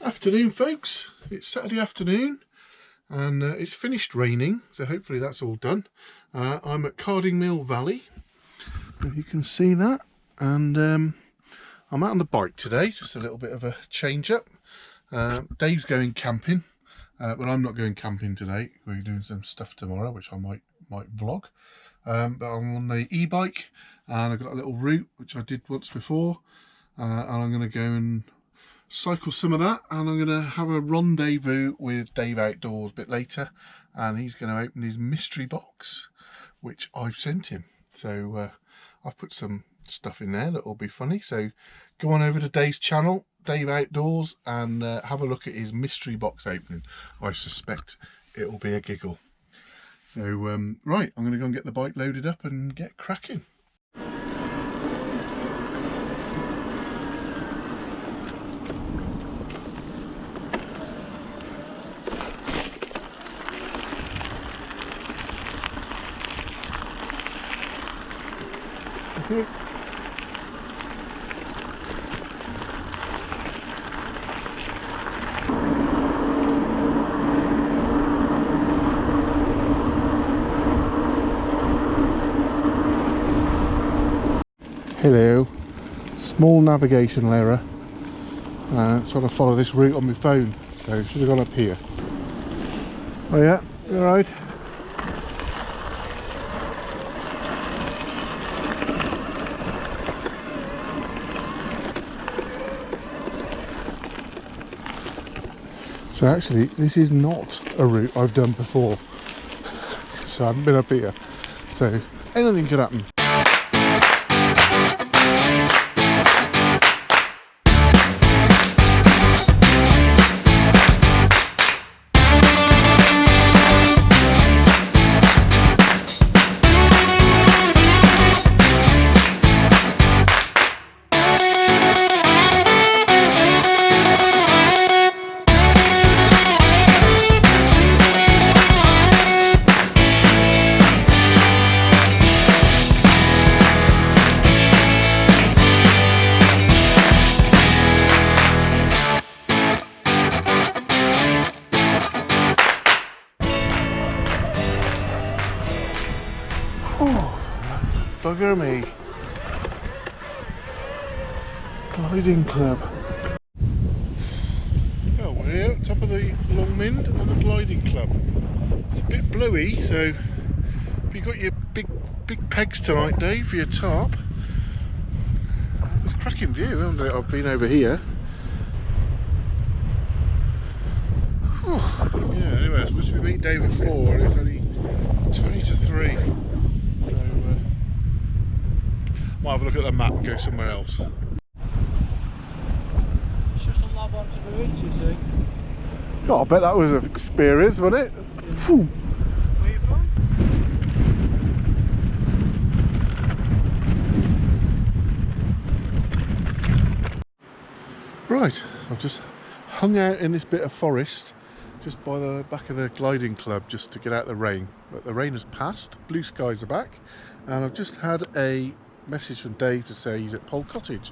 Afternoon folks, it's Saturday afternoon and it's finished raining, so hopefully that's all done. I'm at Cardingmill Valley, if you can see that, and I'm out on the bike today, just a little bit of a change up. Dave's going camping, but I'm not going camping today. We're doing some stuff tomorrow which I might vlog, but I'm on the e-bike and I've got a little route which I did once before, and I'm going to go and cycle some of that, and I'm going to have a rendezvous with Dave Outdoors a bit later, and he's going to open his mystery box which I've sent him. So I've put some stuff in there that will be funny, so go on over to Dave's channel, Dave Outdoors, and have a look at his mystery box opening. I suspect it will be a giggle. So right, I'm going to go and get the bike loaded up and get cracking. Hello, small navigational error. Trying to follow this route on my phone, so I should have gone up here. Oh yeah, you're right. So actually, this is not a route I've done before, so I haven't been up here, so anything could happen. Bugger me. Gliding club. Oh, we're here at top of the Long Mynd on the gliding club. It's a bit bluey, so if you've got your big pegs tonight, Dave, for your tarp. It's a cracking view, haven't it? I've been over here. Whew. Yeah, anyway, I'm supposed to be meeting Dave at 4 and it's only 20 to 3. Might have a look at the map and go somewhere else. It's just a lab onto the ridge, you see. God, I bet that was an experience, wasn't it? Yeah. Where are you from? Right, I've just hung out in this bit of forest just by the back of the gliding club just to get out the rain. But the rain has passed, blue skies are back, and I've just had a message from Dave to say he's at Pole Cottage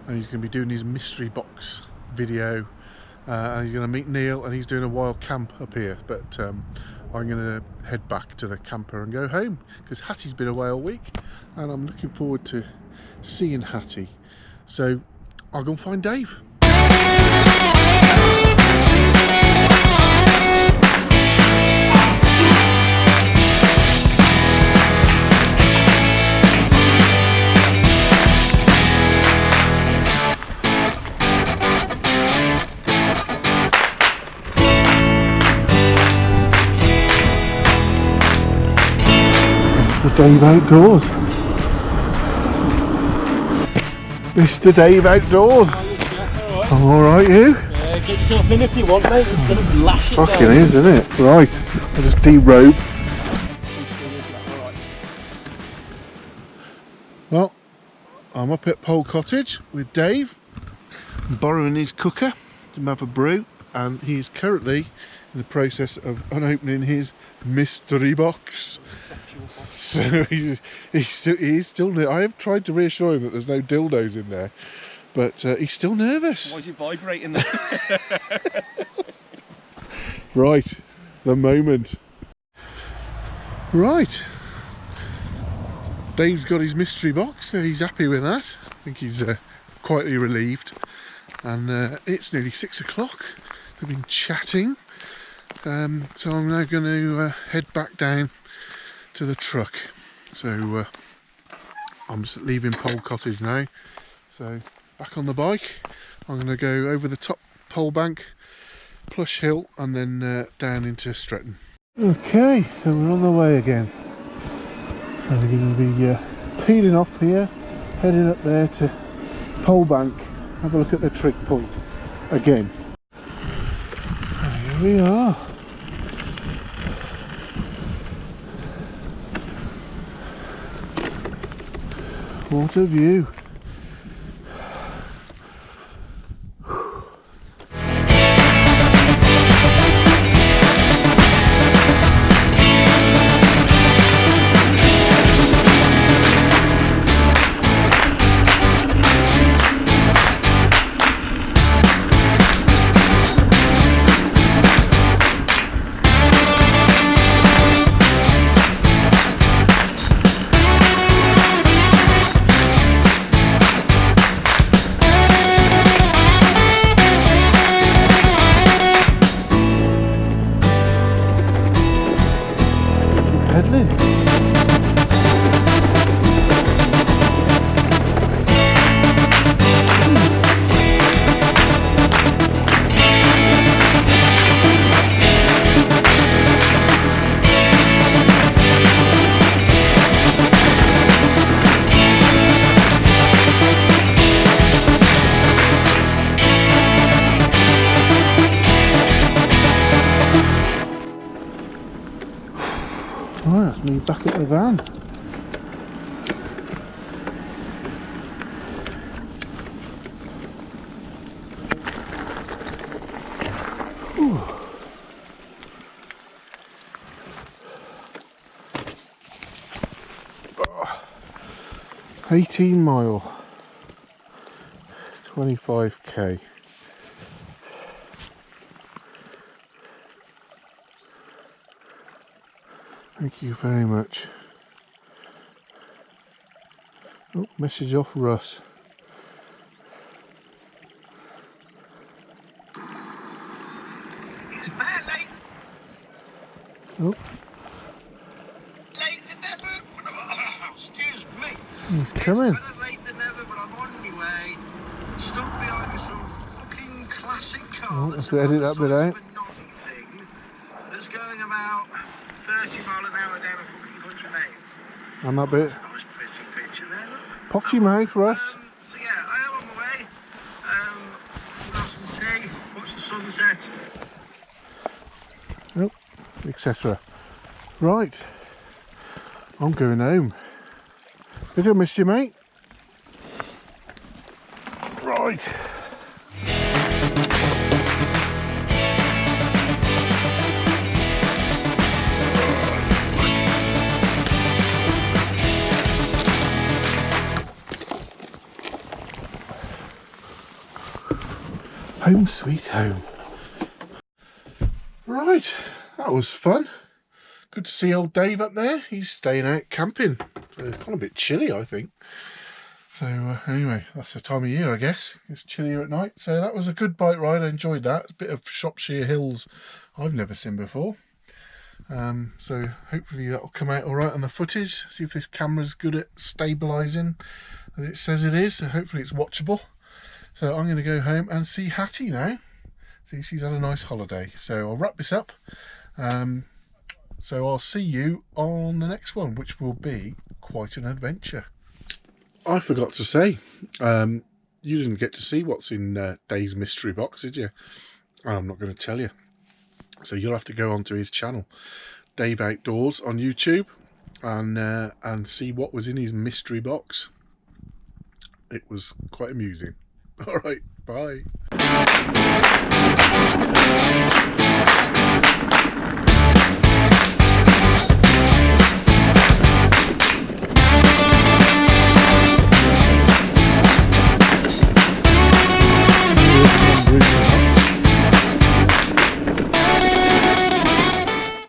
and he's going to be doing his mystery box video, and he's going to meet Neil and he's doing a wild camp up here, but I'm going to head back to the camper and go home because Hattie's been away all week and I'm looking forward to seeing Hattie. So I'll go and find Dave. Mr. Dave Outdoors. Mr. Dave Outdoors. I'm alright, you? Yeah, get yourself in if you want, mate. It's going to lash it down. Fucking is, isn't it? Right, I'll just de-rope. Well, I'm up at Pole Cottage with Dave, borrowing his cooker to have a brew, and he is currently in the process of unopening his mystery box. So he's still. I have tried to reassure him that there's no dildos in there, but he's still nervous. Why is it vibrating there? Right, the moment. Right, Dave's got his mystery box, so he's happy with that. I think he's quietly relieved. And it's nearly 6 o'clock. We've been chatting, so I'm now going to head back down to the truck. So I'm just leaving Pole Cottage now. So back on the bike, I'm going to go over the top pole bank, Plush Hill, and then down into Stretton. Okay, so we're on the way again. So we're going to be peeling off here, heading up there to Pole Bank, have a look at the trig point again. And here we are. What a view. Right, that's me back at the van. Ooh. 18 mile, 25k. Thank you very much. Oh, message off Russ. It's bad late. Oh, Late than ever. Oh, excuse me. he's coming. It's better late than ever, but I'm on my way. Stuck behind some fucking classic car. Oh, let's edit that bit out. Thing that's going about 30 mile an hour down a fucking country lane. And that bit. Nice pretty picture there, look. Potty mouth, Russ. So yeah, I am on my way. We'll have some tea, watch the sunset. Oh, etc. Right, I'm going home. Did I miss you, mate? Right. Home sweet home. Right, that was fun. Good to see old Dave up there. He's staying out camping. It's kind of a bit chilly, I think. So anyway, that's the time of year, I guess. It's chillier at night. So that was a good bike ride. I enjoyed that. A bit of Shropshire hills I've never seen before. So hopefully that'll come out all right on the footage. See if this camera's good at stabilising, as it says it is. So hopefully it's watchable. So I'm going to go home and see Hattie now. See, she's had a nice holiday. So I'll wrap this up. So I'll see you on the next one, which will be quite an adventure. I forgot to say, you didn't get to see what's in Dave's mystery box, did you? And I'm not going to tell you. So you'll have to go onto his channel, Dave Outdoors, on YouTube, and see what was in his mystery box. It was quite amusing. All right, bye.